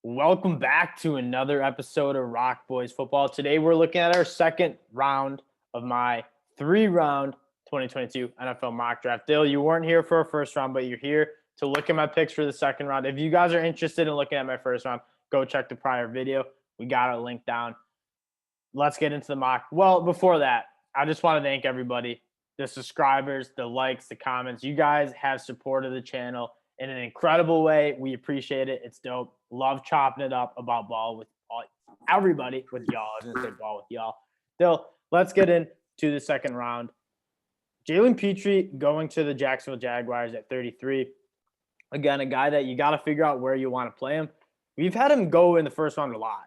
Welcome back to another episode of Rock Boys Football. Today we're looking at our second round of my 3-round 2022 NFL mock draft. Dale, you weren't here for our first round, but you're here to look at my picks for the second round. If you guys are interested in looking at my first round, go check the prior video. We got a link down. Let's get into the mock. Well, before that, I just want to thank everybody, the subscribers, the likes, the comments. You guys have supported the channel in an incredible way. We appreciate it. It's dope. Love chopping it up about ball with everybody, with y'all. I was going to say ball with y'all. Still, let's get into the second round. Jalen Pitre going to the Jacksonville Jaguars at 33. Again, a guy that you got to figure out where you want to play him. We've had him go in the first round a lot.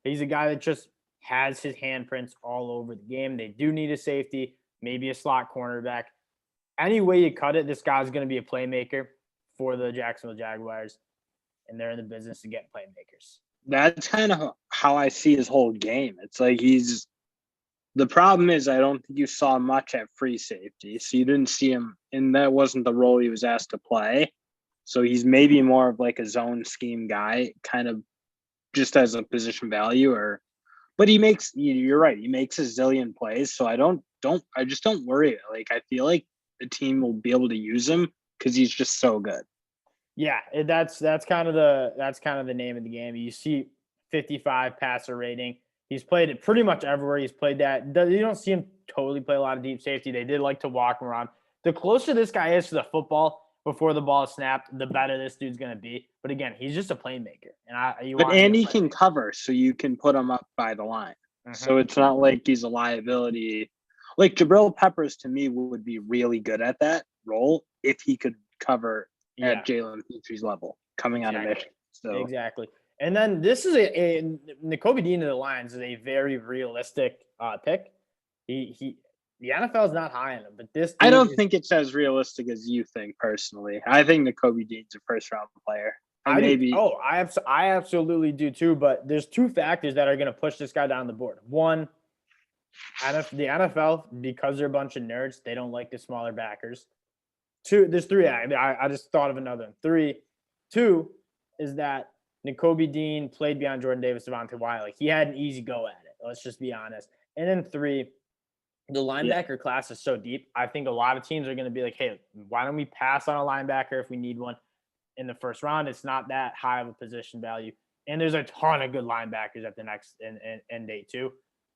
He's a guy that just has his handprints all over the game. They do need a safety, maybe a slot cornerback. Any way you cut it, this guy's going to be a playmaker for the Jacksonville Jaguars, and they're in the business to get playmakers. That's kind of how I see his whole game. It's like the problem is I don't think you saw much at free safety, so you didn't see him, and that wasn't the role he was asked to play. So he's maybe more of like a zone scheme guy, kind of just as a position value, but you're right, he makes a zillion plays, so I just don't worry. Like, I feel like the team will be able to use him because he's just so good. Yeah, that's kind of the name of the game. You see 55 passer rating. He's played it pretty much everywhere. He's played that. You don't see him totally play a lot of deep safety. They did like to walk him around. The closer this guy is to the football before the ball is snapped, the better this dude's going to be. But again, he's just a playmaker. And he can cover, so you can put him up by the line. Mm-hmm. So it's not like he's a liability. Like Jabril Peppers, to me, would be really good at that role if he could cover at Jalen Petre's level coming out of Michigan. So exactly. And then this is Nakobe Dean to the Lions is a very realistic pick. The NFL is not high on him, but this I don't think it's as realistic as you think personally. I think Nakobe Dean's a first round player. I absolutely do too, but there's two factors that are going to push this guy down the board. One, the NFL, because they're a bunch of nerds, they don't like the smaller backers. There's three. I just thought of another one. Two is that Nakobe Dean played beyond Jordan Davis, Devonte Wyatt. Like, he had an easy go at it. Let's just be honest. And then three, the linebacker class is so deep. I think a lot of teams are going to be like, hey, why don't we pass on a linebacker if we need one in the first round? It's not that high of a position value. And there's a ton of good linebackers at the next end day too.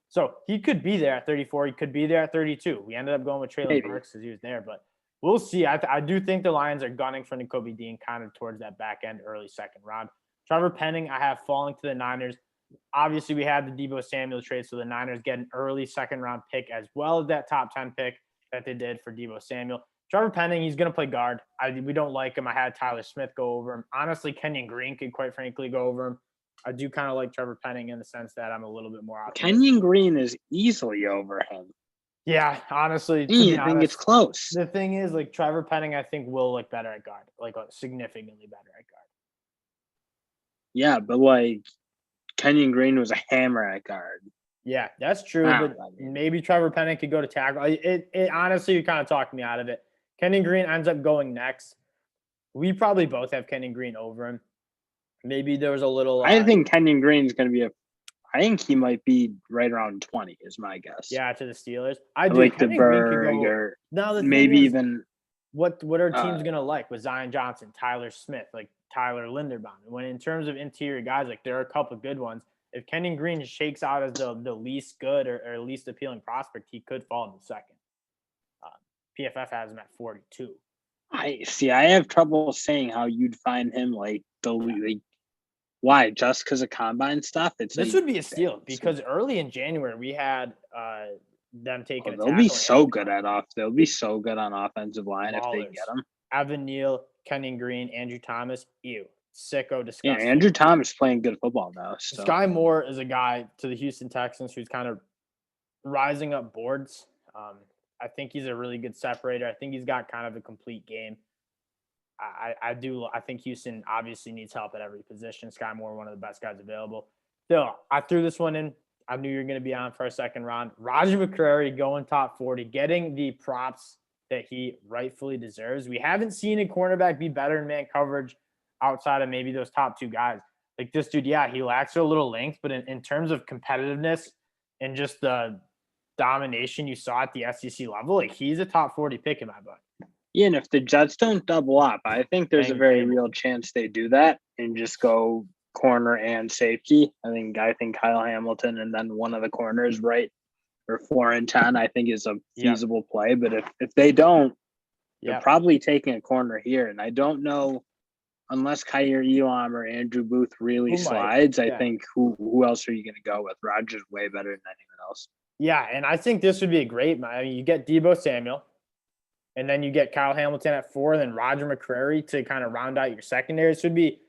So he could be there at 34. He could be there at 32. We ended up going with Treylon Burks because he was there, but we'll see. I do think the Lions are gunning for Nakobe Dean kind of towards that back end, early second round. Trevor Penning, I have falling to the Niners. Obviously, we had the Deebo Samuel trade, so the Niners get an early second-round pick as well as that top 10 pick that they did for Deebo Samuel. Trevor Penning, he's going to play guard. We don't like him. I had Tyler Smith go over him. Honestly, Kenyon Green could, quite frankly, go over him. I do kind of like Trevor Penning in the sense that I'm a little bit more optimistic. Kenyon Green is easily over him. Yeah, honestly. I think it's close. The thing is, like, Trevor Penning, I think, will look better at guard, like significantly better at guard. Yeah, but like Kenyon Green was a hammer at guard. Yeah, that's true. But maybe Trevor Penning could go to tackle. It honestly, you kind of talked me out of it. Kenyon Green ends up going next. We probably both have Kenyon Green over him. Maybe there was a little. I think Kenyon Green is going to be I think he might be right around 20 is my guess. Yeah, to the Steelers. I do like Kenyon the Berg or maybe even. What are teams going to like with Zion Johnson, Tyler Smith, like Tyler Linderbaum? When in terms of interior guys, like there are a couple of good ones. If Kenyon Green shakes out as the least good or least appealing prospect, he could fall in the second. PFF has him at 42. I have trouble saying how you'd find him like why? Just because of combine stuff? This would be a steal because early in January we had them taking. They'll be so good They'll be so good on offensive line if they get them. Evan Neal, Kenyon Green, Andrew Thomas. Sicko, disgusting. Yeah, Andrew Thomas playing good football now. So. Sky Moore is a guy to the Houston Texans who's kind of rising up boards. I think he's a really good separator. I think he's got kind of a complete game. I think Houston obviously needs help at every position. Sky Moore, one of the best guys available. Still, I threw this one in. I knew you were going to be on for a second round. Raji McCrary going top 40, getting the props that he rightfully deserves. We haven't seen a cornerback be better in man coverage outside of maybe those top two guys. Like this dude, yeah, he lacks a little length, but in terms of competitiveness and just the domination you saw at the SEC level, like he's a top 40 pick in my book. Yeah, and if the Jets don't double up, I think there's a very real chance they do that and just go corner and safety. I think Kyle Hamilton and then one of the corners, right, or 4 and 10, I think is a feasible play. But if they don't, they're probably taking a corner here. And I don't know, unless Kaiir Elam or Andrew Booth really slides, I think who else are you going to go with? Rodgers way better than anyone else. Yeah, and I think this would be a great. I mean, you get Deebo Samuel, and then you get Kyle Hamilton at 4, and then Roger McCreary to kind of round out your secondary. This would be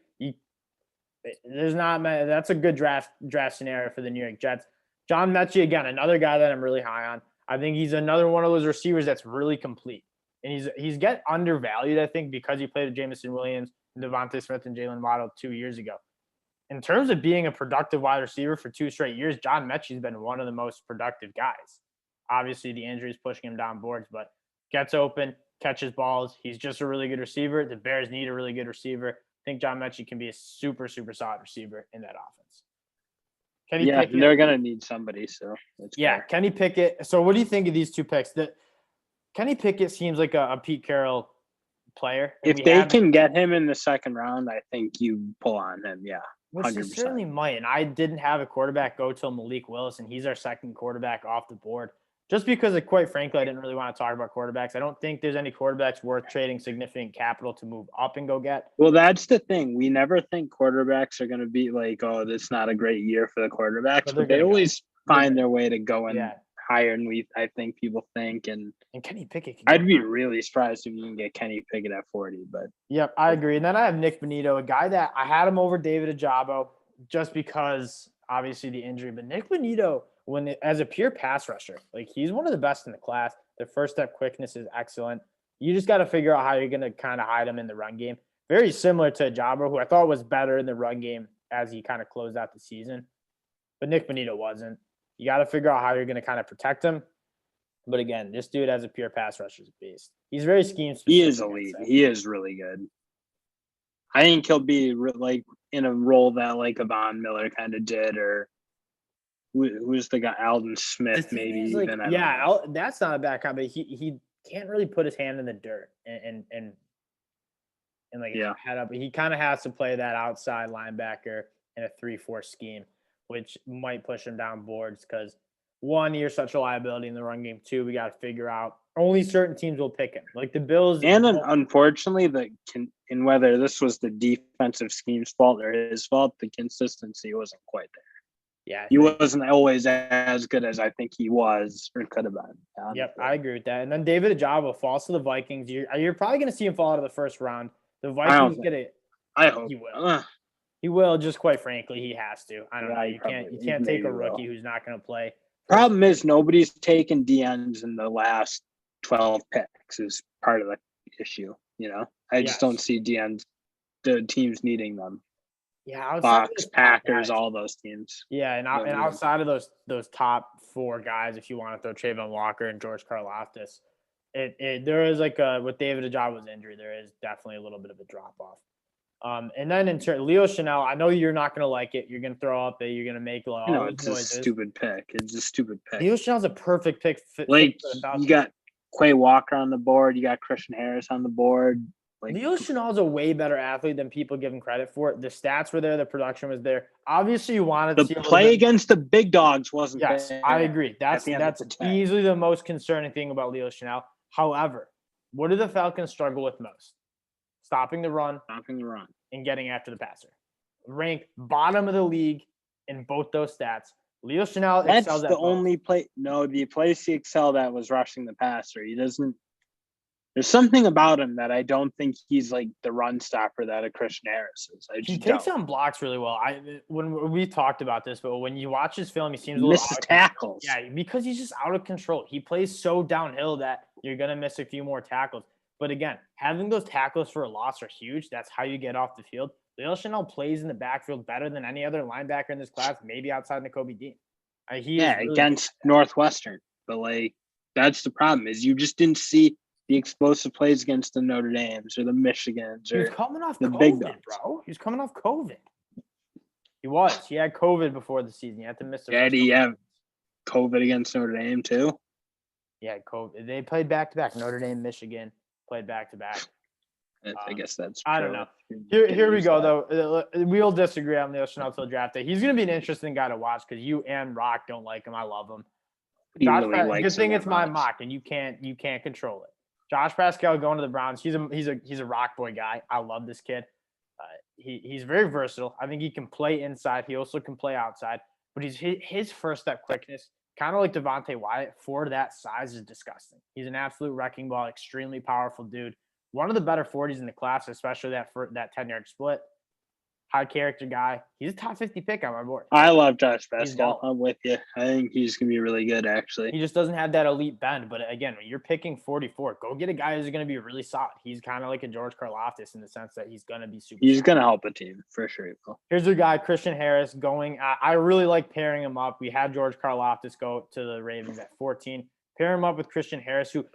that's a good draft scenario for the New York Jets. John Mechie, again, another guy that I'm really high on. I think he's another one of those receivers that's really complete. And he's get undervalued, I think, because he played with Jameson Williams, Devontae Smith, and Jalen Waddle 2 years ago. In terms of being a productive wide receiver for 2 straight years, John Mechie's been one of the most productive guys. Obviously, the injury is pushing him down boards, but gets open, catches balls. He's just a really good receiver. The Bears need a really good receiver. I think John Mechie can be a super, super solid receiver in that offense. They're going to need somebody. So fair. Kenny Pickett. So what do you think of these 2 picks? Kenny Pickett seems like a Pete Carroll player. If they can get him in the second round, I think you pull on him. Yeah, 100%. Which he certainly might. And I didn't have a quarterback go till Malik Willis, and he's our second quarterback off the board. Just because, quite frankly, I didn't really want to talk about quarterbacks. I don't think there's any quarterbacks worth trading significant capital to move up and go get. Well, that's the thing. We never think quarterbacks are going to be like, oh, this is not a great year for the quarterbacks. But they always find their way to go in higher than I think people think. And Kenny Pickett. I'd be really surprised if you can get Kenny Pickett at 40. But yep, I agree. And then I have Nick Bonito, a guy that I had him over David Ojabo just because obviously the injury. But Nick Bonito, as a pure pass rusher, like he's one of the best in the class. The first step quickness is excellent. You just got to figure out how you're going to kind of hide him in the run game. Very similar to Ojabo, who I thought was better in the run game as he kind of closed out the season. But Nick Bonito wasn't. You got to figure out how you're going to kind of protect him. But again, this dude as a pure pass rusher is a beast. He's very scheme specific. He is elite. He is really good. I think he'll be like in a role that like a Von Miller kind of did, or who's the guy? Alden Smith, maybe. Like, that's not a bad comment. But he can't really put his hand in the dirt and head up. He kind of has to play that outside linebacker in a 3-4 scheme, which might push him down boards because 1, you're such a liability in the run game. 2, we got to figure out only certain teams will pick him, like the Bills. And unfortunately, in whether this was the defensive scheme's fault or his fault, the consistency wasn't quite there. Yeah, he wasn't always as good as I think he was or could have been. Yep, I agree with that. And then David Ojabo falls to the Vikings. You're probably going to see him fall out of the first round. The Vikings get it. I hope he will. He will. Just quite frankly, he has to. I don't know. You can't take a rookie who's not going to play. Problem is nobody's taken DNs in the last 12 picks is part of the issue. I just don't see DNs, the teams needing them. Yeah, Bucks, Packers, all those teams. Yeah, and outside of those top 4 guys, if you want to throw Travon Walker and George Karlaftis, there is with David Ajabo's injury, there is definitely a little bit of a drop off. And then Leo Chanel, I know you're not going to like it. You're going to throw up. You're going to make it's noises. A stupid pick. It's a stupid pick. Leo Chanel's a perfect pick. You got Quay Walker on the board. You got Christian Harris on the board. Leo Chanel's a way better athlete than people give him credit for. The stats were there. The production was there. Obviously, you wanted to see play against the big dogs wasn't. Yes, there. I agree. That's easily the most concerning thing about Leo Chanel. However, what do the Falcons struggle with most? Stopping the run, and getting after the passer. Ranked bottom of the league in both those stats. Leo Chanel excels at the only play. No, the place he excelled at was rushing the passer. He doesn't. There's something about him that I don't think he's like the run stopper that a Christian Harris is. He takes on blocks really well. When we talked about this, but when you watch his film, he seems a little misses tackles. Yeah, because he's just out of control. He plays so downhill that you're gonna miss a few more tackles. But again, having those tackles for a loss are huge. That's how you get off the field. Leo Chanel plays in the backfield better than any other linebacker in this class, maybe outside Nakobe Dean. Against Northwestern. But that's the problem is you just didn't see the explosive plays against the Notre Dames or the Michigans or he was coming off the COVID, big dogs. bro. He was coming off COVID. He was. He had COVID before the season. He had to miss the Did he have COVID against Notre Dame too? Yeah, COVID. They played back-to-back. Notre Dame, Michigan played back-to-back. I guess that's I don't know. Here we go, though. We'll disagree on the Ocean until draft day. He's going to be an interesting guy to watch because you and Rock don't like him. I love him. Good thing it's my mock, and you can't control it. Josh Pascal going to the Browns. He's a Rock boy guy. I love this kid. He's very versatile. I think he can play inside. He also can play outside. But his first step quickness, kind of like Devonte Wyatt, for that size is disgusting. He's an absolute wrecking ball, extremely powerful dude. One of the better 40s in the class, especially that 10-yard split. High character guy. He's a top 50 pick on my board. I love Josh Pascal. I'm with you. I think he's going to be really good, actually. He just doesn't have that elite bend. But again, when you're picking 44, go get a guy who's going to be really solid. He's kind of like a George Karlaftis in the sense that he's going to be super. He's going to help a team for sure. Here's your guy, Christian Harris, going. I really like pairing him up. We had George Karlaftis go to the Ravens at 14. Pair him up with Christian Harris, who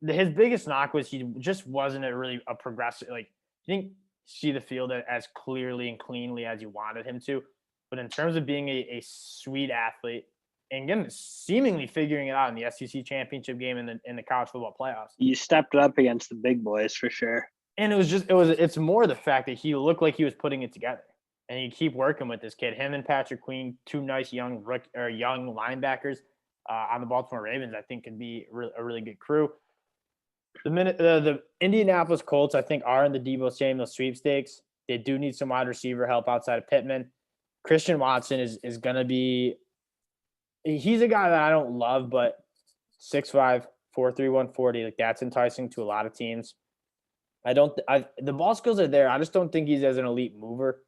his biggest knock was he just wasn't a progressive. Like, he didn't see the field as clearly and cleanly as you wanted him to. But in terms of being a sweet athlete, and again, seemingly figuring it out in the SEC championship game in the college football playoffs. You stepped it up against the big boys for sure. And it's more the fact that he looked like he was putting it together. And you keep working with this kid. Him and Patrick Queen, two nice young linebackers on the Baltimore Ravens, I think could be a really good crew. The Indianapolis Colts, I think, are in the Deebo Samuel sweepstakes. They do need some wide receiver help outside of Pittman. Christian Watson is going to be – he's a guy that I don't love, but 6'5", 4'3", 140, like that's enticing to a lot of teams. The ball skills are there. I just don't think he's as an elite mover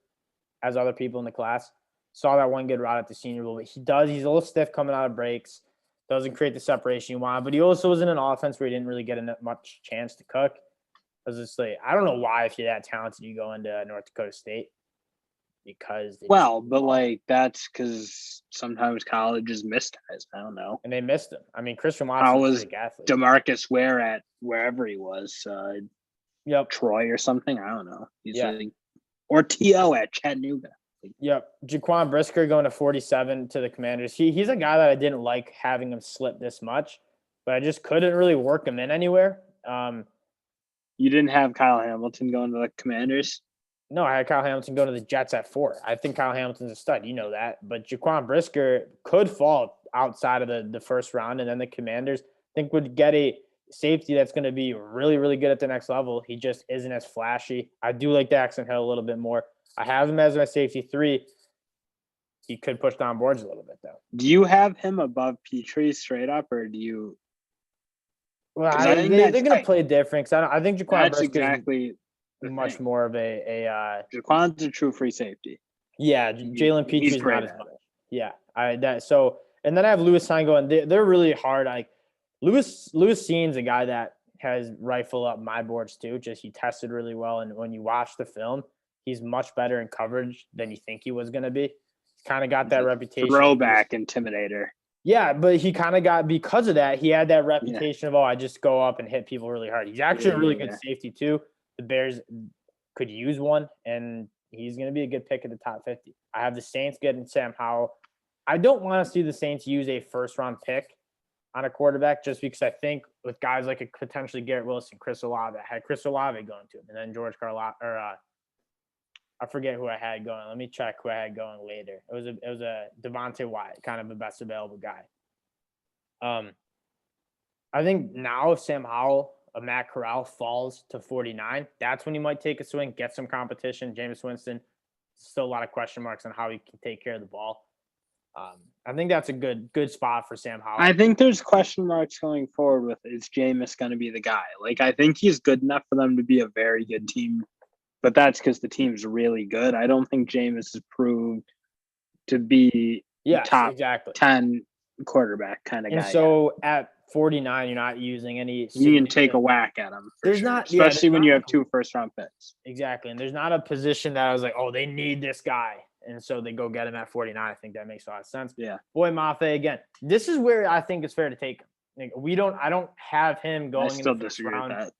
as other people in the class. Saw that one good route at the Senior Bowl, but he's a little stiff coming out of breaks. Doesn't create the separation you want, but he also was in an offense where he didn't really get much chance to cook. I was just like, I don't know why, if you're that talented, you go into North Dakota State because. That's because sometimes colleges miss guys. I don't know. And they missed him. I mean, Christian Watson was a big athlete. DeMarcus Ware at wherever he was. Troy or something. I don't know. Or T.O. at Chattanooga. Yep. Jaquan Brisker going to 47 to the Commanders. He's a guy that I didn't like having him slip this much, but I just couldn't really work him in anywhere. You didn't have Kyle Hamilton going to the Commanders? No, I had Kyle Hamilton go to the Jets at 4. I think Kyle Hamilton's a stud. You know that. But Jaquan Brisker could fall outside of the first round, and then the Commanders, I think, would get a safety that's going to be really, really good at the next level. He just isn't as flashy. I do like Daxton Hill a little bit more. I have him as my safety 3. He could push down boards a little bit, though. Do you have him above Petrie straight up, or do you? Well, they're going to play different. I think Jaquan Brisker exactly is much more of a Jaquan's a true free safety. Yeah, Jalen Petrie's not as much. Yeah, and then I have Lewis Hine going. They're really hard. Like Lewis Cine's a guy that has rifle up my boards too. Just he tested really well, and when you watch the film, he's much better in coverage than you think he was going to be. He's kind of got that reputation. Throwback intimidator. Yeah, but he kind of got, because of that, he had that reputation of, I just go up and hit people really hard. He's actually a really good safety too. The Bears could use one, and he's going to be a good pick at the top 50. I have the Saints getting Sam Howell. I don't want to see the Saints use a first-round pick on a quarterback just because I think with guys like a potentially Garrett Wilson, Chris Olave, I had Chris Olave going to him, and then George Karlaftis, or I forget who I had going. Let me check who I had going later. It was a Devonte Wyatt, kind of the best available guy. I think now if Sam Howell, Matt Corral falls to 49, that's when you might take a swing, get some competition. Jameis Winston, still a lot of question marks on how he can take care of the ball. I think that's a good spot for Sam Howell. I think there's question marks going forward with, is Jameis going to be the guy? Like, I think he's good enough for them to be a very good team, but that's because the team's really good. I don't think Jameis is proved to be top 10 quarterback kind of guy. And so at 49, you're not using any. You can take a whack at him. Especially when you have 2 first-round picks. Exactly. And there's not a position that I was like, oh, they need this guy. And so they go get him at 49. I think that makes a lot of sense. Yeah. Boy Mafe, again, this is where I think it's fair to take him. Like, I don't have him going I still in the first disagree round. with that.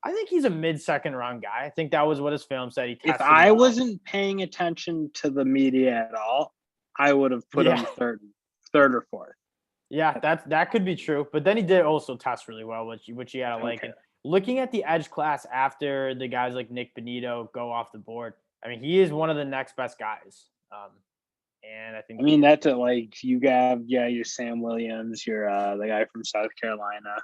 I think he's a mid-second round guy. I think that was what his film said. He If tested I well. wasn't paying attention to the media at all, I would have put him third or fourth. Yeah, that could be true. But then he did also test really well, which you had to like. Okay. And looking at the edge class after the guys like Nick Benito go off the board, I mean, he is one of the next best guys. And I think that's it. Like you have, your Sam Williams, your the guy from South Carolina,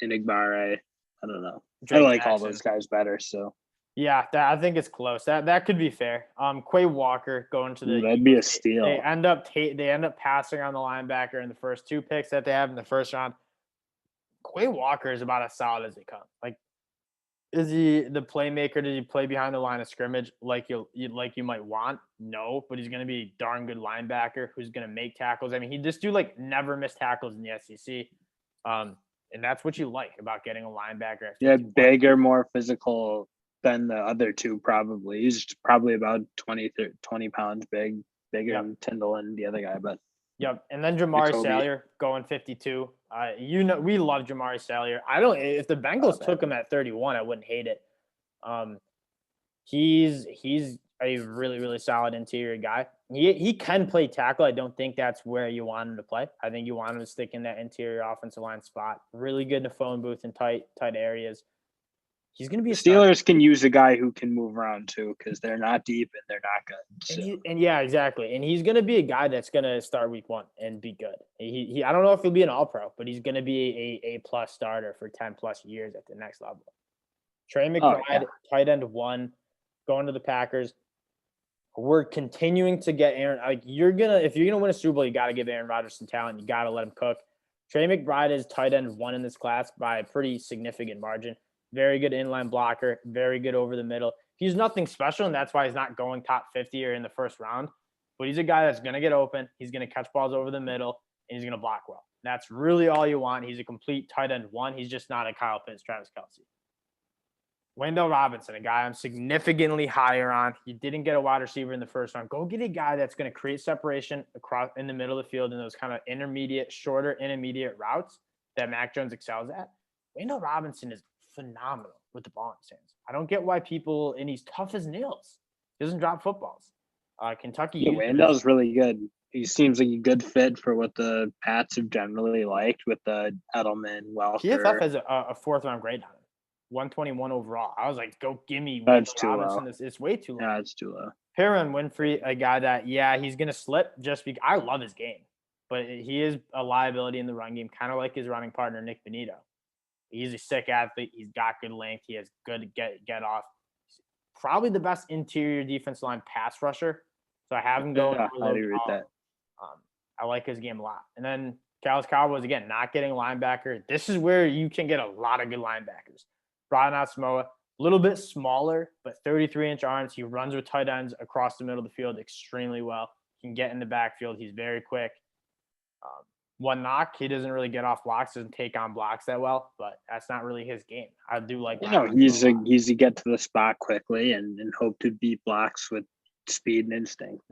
Inigbare. I don't know. Drake I like Jackson. all those guys better. So yeah, I think it's close. That could be fair. Quay Walker going to the that'd be a steal. They end up passing on the linebacker in the first 2 picks that they have in the first round. Quay Walker is about as solid as they come. Like, is he the playmaker? Did he play behind the line of scrimmage like you might want? No, but he's going to be a darn good linebacker who's going to make tackles. I mean, this dude never missed tackles in the SEC, and that's what you like about getting a linebacker. Yeah, bigger, more physical than the other two. Probably he's probably about 20 pounds bigger than Tyndall and the other guy, but. Yep, and then Jamari Salyer going 52. We love Jamari Salyer. If the Bengals took him at 31, I wouldn't hate it. He's a really, really solid interior guy. He can play tackle. I don't think that's where you want him to play. I think you want him to stick in that interior offensive line spot. Really good in the phone booth in tight areas. He's going to be Steelers can use a guy who can move around too because they're not deep and they're not good. So. And yeah, exactly. And he's going to be a guy that's going to start week 1 and be good. I don't know if he'll be an all-pro, but he's going to be a plus starter for 10 plus years at the next level. Trey McBride, tight end 1, going to the Packers. We're continuing to get Aaron. If you're gonna win a Super Bowl, you got to give Aaron Rodgers some talent. You got to let him cook. Trey McBride is tight end 1 in this class by a pretty significant margin. Very good inline blocker, very good over the middle. He's nothing special, and that's why he's not going top 50 or in the first round. But he's a guy that's going to get open. He's going to catch balls over the middle, and he's going to block well. That's really all you want. He's a complete tight end 1. He's just not a Kyle Pitts, Travis Kelce. Wendell Robinson, a guy I'm significantly higher on. You didn't get a wide receiver in the first round. Go get a guy that's going to create separation across in the middle of the field in those kind of shorter intermediate routes that Mac Jones excels at. Wendell Robinson is phenomenal with the ball in his hands. I don't get why and he's tough as nails. He doesn't drop footballs. Kentucky. Yeah, Wendell's really good. He seems like a good fit for what the Pats have generally liked with the Edelman, Welker. PFF has a 4th round grade on him, 121 overall. I was like, go give me That's too Robinson. low. It's way too low. Yeah, it's too low. Perrin Winfrey, a guy that he's gonna slip just because I love his game, but he is a liability in the run game, kind of like his running partner Nick Benito. He's a sick athlete. He's got good length. He has good get off. Probably the best interior defense line pass rusher. So I have him going. Yeah, I agree with that. I like his game a lot. And then Dallas Cowboys, again, not getting a linebacker. This is where you can get a lot of good linebackers. Brian Asamoah, a little bit smaller, but 33-inch arms. He runs with tight ends across the middle of the field extremely well. He can get in the backfield. He's very quick. One knock, he doesn't really get off blocks, doesn't take on blocks that well, but that's not really his game. I do like he's a get to the spot quickly and hope to beat blocks with speed and instinct.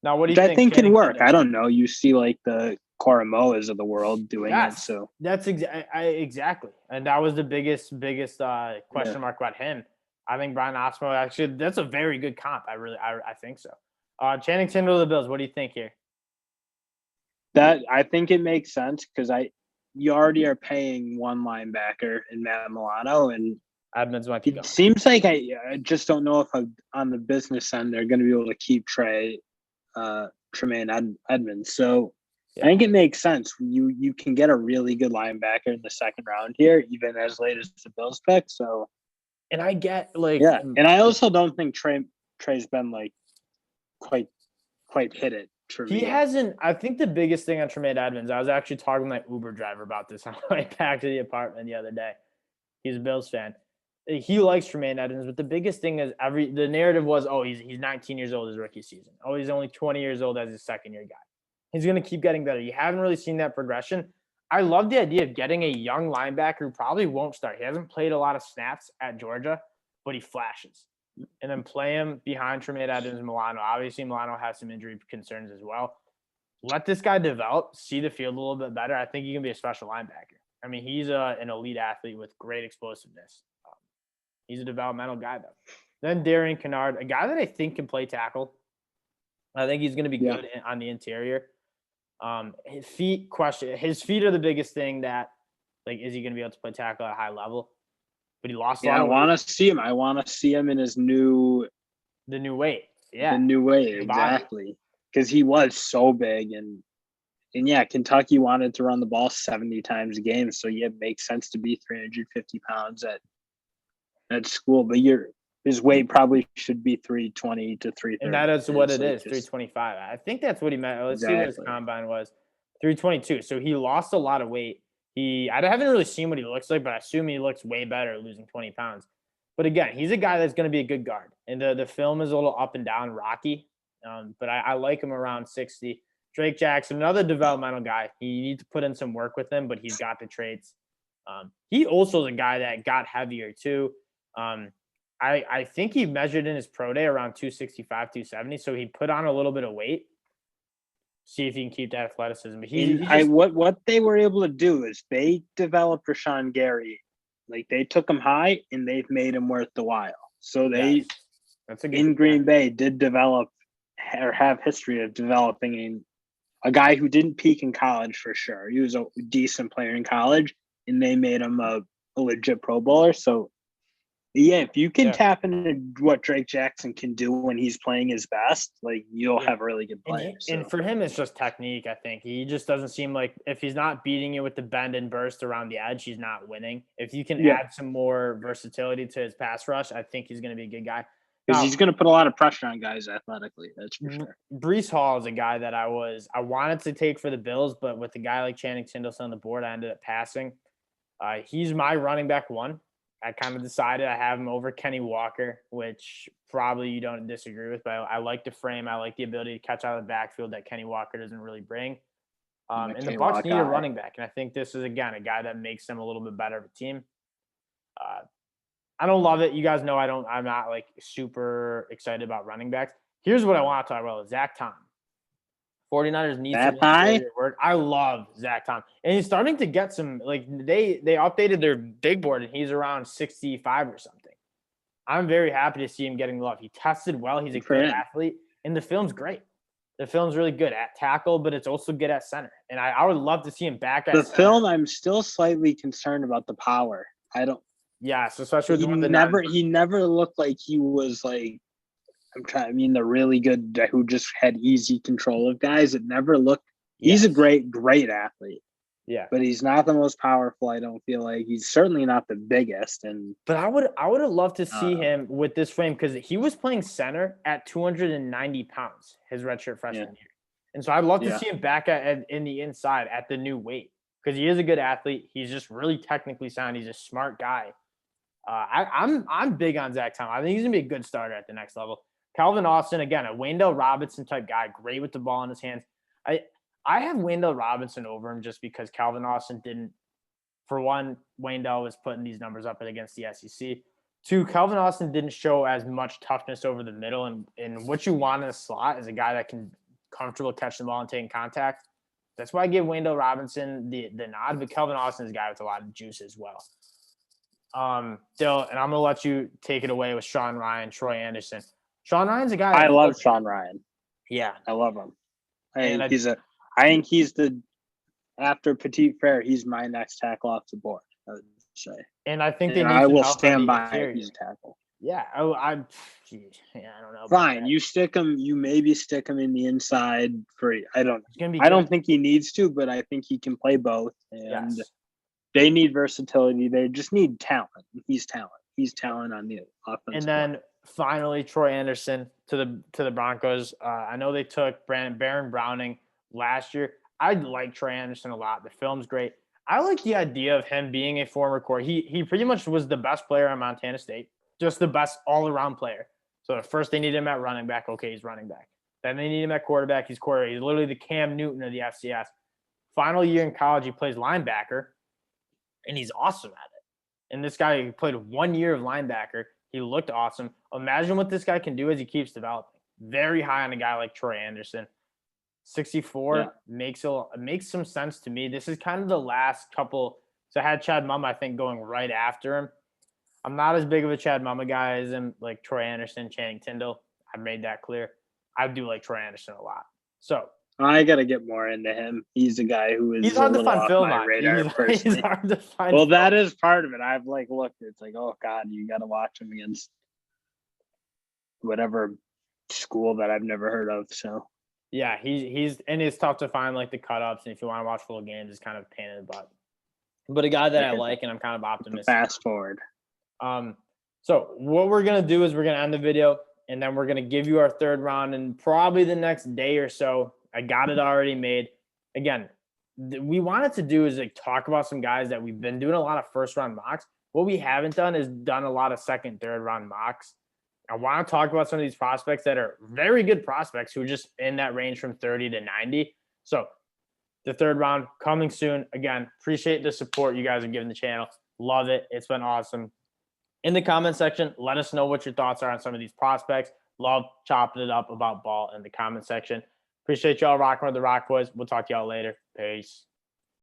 Now, what do you think? I think can work. I don't know. You see like the Koromoas of the world doing it. So that's exactly. And that was the biggest question mark about him. I think Brian Asamoah, actually, that's a very good comp. I think so. Channing Tindall of the Bills, what do you think here? That I think it makes sense because you already are paying one linebacker in Matt Milano, and Edmonds might be going. It seems like I just don't know if on the business end they're going to be able to keep Tremaine Edmonds. So I think it makes sense. You can get a really good linebacker in the second round here, even as late as the Bills pick. So, and I get and I also don't think Trey's been quite hit it. He hasn't. I think the biggest thing on Tremaine Edmonds, I was actually talking to my Uber driver about this on my way back to the apartment the other day. He's a Bills fan. He likes Tremaine Edmonds, but the biggest thing is the narrative was, he's 19 years old his rookie season. He's only 20 years old as his second-year guy. He's going to keep getting better. You haven't really seen that progression. I love the idea of getting a young linebacker who probably won't start. He hasn't played a lot of snaps at Georgia, but he flashes. And then play him behind Tremaine Edmonds and Milano. Obviously, Milano has some injury concerns as well. Let this guy develop, see the field a little bit better. I think he can be a special linebacker. I mean, he's an elite athlete with great explosiveness. He's a developmental guy, though. Then Darian Kennard, a guy that I think can play tackle. I think he's going to be good on the interior. His feet are the biggest thing that, like, is he going to be able to play tackle at a high level? But he lost a lot I of want to see him. I want to see him in his new weight. Yeah. The new weight, exactly. Because he was so big. And yeah, Kentucky wanted to run the ball 70 times a game. So, yeah, it makes sense to be 350 pounds at school. But his weight probably should be 320 to 330. And that is what it is, 325. I think that's what he meant. Let's see what his combine was. 322. So he lost a lot of weight. I haven't really seen what he looks like, but I assume he looks way better losing 20 pounds. But again, he's a guy that's going to be a good guard. And the film is a little up and down, rocky. But I like him around 60. Drake Jackson, another developmental guy. You need to put in some work with him, but he's got the traits. He also is a guy that got heavier too. I think he measured in his pro day around 265, 270. So he put on a little bit of weight. See if he can keep that athleticism. But what they were able to do is they developed Rashawn Gary. Like, they took him high and they've made him worth the while. So they, in Green Bay, did develop or have history of developing a guy who didn't peak in college for sure. He was a decent player in college, and they made him a legit Pro Bowler. So, yeah, if you can tap into what Drake Jackson can do when he's playing his best, like, you'll have a really good player. And for him, it's just technique, I think. He just doesn't seem like, if he's not beating you with the bend and burst around the edge, he's not winning. If you can add some more versatility to his pass rush, I think he's going to be a good guy. Because he's going to put a lot of pressure on guys athletically, that's for sure. Breece Hall is a guy that I wanted to take for the Bills, but with a guy like Channing Tindall on the board, I ended up passing. He's my running back one. I kind of decided I have him over Kenny Walker, which probably you don't disagree with, but I like the frame. I like the ability to catch out of the backfield that Kenny Walker doesn't really bring. And the Bucs need a running back, and I think this is, again, a guy that makes them a little bit better of a team. I don't love it. You guys know I'm not like super excited about running backs. Here's what I want to talk about: Zach Tom. 49ers need some work. I love Zach Tom. And he's starting to get some, like, they updated their big board and he's around 65 or something. I'm very happy to see him getting love. He tested well. He's a good athlete. And the film's great. The film's really good at tackle, but it's also good at center. And I would love to see him back at the center. film. I'm still slightly concerned about the power. Yes, especially with he never looked like he was like, the really good who just had easy control of guys. It never looked. He's a great athlete. Yeah, but he's not the most powerful. I don't feel like he's certainly not the biggest. But I would have loved to see him with this frame, because he was playing center at 290 pounds his redshirt freshman year, and so I'd love to see him back in the inside at the new weight, because he is a good athlete. He's just really technically sound. He's a smart guy. I'm big on Zach Tom. I think he's gonna be a good starter at the next level. Calvin Austin, again, a Wayndell Robinson type guy, great with the ball in his hands. I have Wayndell Robinson over him just because Calvin Austin didn't. For one, Wayndell was putting these numbers up against the SEC. Two, Calvin Austin didn't show as much toughness over the middle. And what you want in a slot is a guy that can comfortable catch the ball and take contact. That's why I give Wayndell Robinson the nod, but Calvin Austin is a guy with a lot of juice as well. Dill, and I'm going to let you take it away with Sean Ryan, Troy Anderson. Sean Ryan's a guy. I love Sean Ryan. Yeah. I love him. I think he's after Petit Frere, he's my next tackle off the board, I would say. And I think I will stand by he's a tackle. Yeah. I don't know. Fine. You maybe stick him in the inside for, I don't think he needs to, but I think he can play both. And they need versatility. They just need talent. He's talent. He's talent on the offense. And then finally, Troy Anderson to the Broncos. I know they took Baron Browning last year. I like Troy Anderson a lot. The film's great. I like the idea of him being a former core. He pretty much was the best player at Montana State, just the best all-around player. So at first they needed him at running back. Okay, he's running back. Then they need him at quarterback. He's quarterback. He's literally the Cam Newton of the FCS. Final year in college, he plays linebacker, and he's awesome at it. And this guy played 1 year of linebacker. He looked awesome. Imagine what this guy can do as he keeps developing. Very high on a guy like Troy Anderson. 64 makes some sense to me. This is kind of the last couple. So I had Chad Mum, I think, going right after him. I'm not as big of a Chad Mama guy as him, like Troy Anderson, Channing Tindall. I've made that clear. I do like Troy Anderson a lot. So I gotta get more into him. He's a guy who is he's hard to find off film my on. radar He's personally. hard to find. Well, film. that is part of it. I've like looked. It's like, oh God, you gotta watch him against whatever school that I've never heard of. So yeah, he's and it's tough to find like the cut ups, and if you want to watch full games, it's kind of a pain in the butt. But a guy that I like, and I'm kind of optimistic. Fast forward. So what we're gonna do is we're gonna end the video, and then we're gonna give you our third round, and probably the next day or so. I got it already made. Again, we wanted to do is like talk about some guys that we've been doing a lot of first round mocks. What we haven't done is done a lot of second, third round mocks. I want to talk about some of these prospects that are very good prospects who are just in that range from 30 to 90. So the third round coming soon. Again, appreciate the support you guys are giving the channel. Love it. It's been awesome. In the comment section, let us know what your thoughts are on some of these prospects. Love chopping it up about ball in the comment section. Appreciate y'all rocking with the Rock Boys. We'll talk to y'all later. Peace.